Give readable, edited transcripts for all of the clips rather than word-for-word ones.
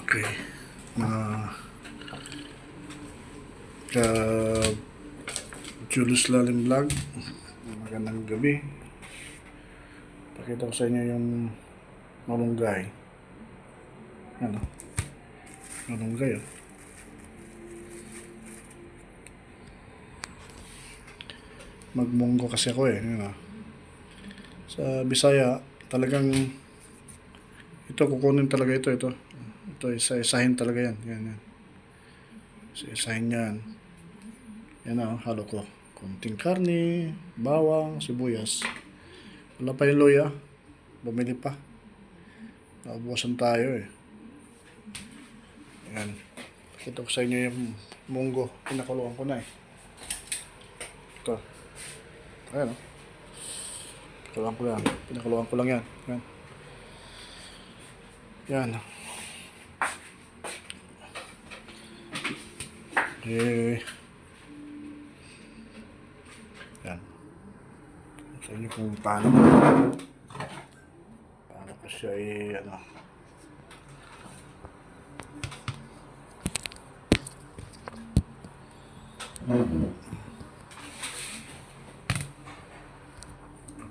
Okay. Mga ka Julius Lalim Vlog. Magandang gabi. Pakita ko sa inyo yung malunggay. Ano? Malunggay, oh. Magmunggo kasi ako eh. Ano? Sa Bisaya, talagang ito, kukunin talaga ito. Ito, isa-isahin talaga yan. Yan. Isa-isahin yan. Yan na, halo ko. Kunting karne, bawang, sibuyas. Wala pa yung luya. Bumili pa. Naubusan tayo eh. Yan. Pakita ko sa inyo yung munggo. Pinakuluan ko na eh. Ito. Ayan o. Pinakuluan ko lang yan. Yan. Yan. Eh. Yan. Sa inyo kung paano ko siya ano.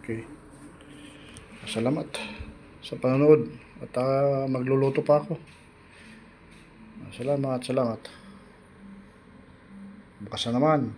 Okay. Salamat sa panonood at magluluto pa ako. Salamat. Bukas na naman.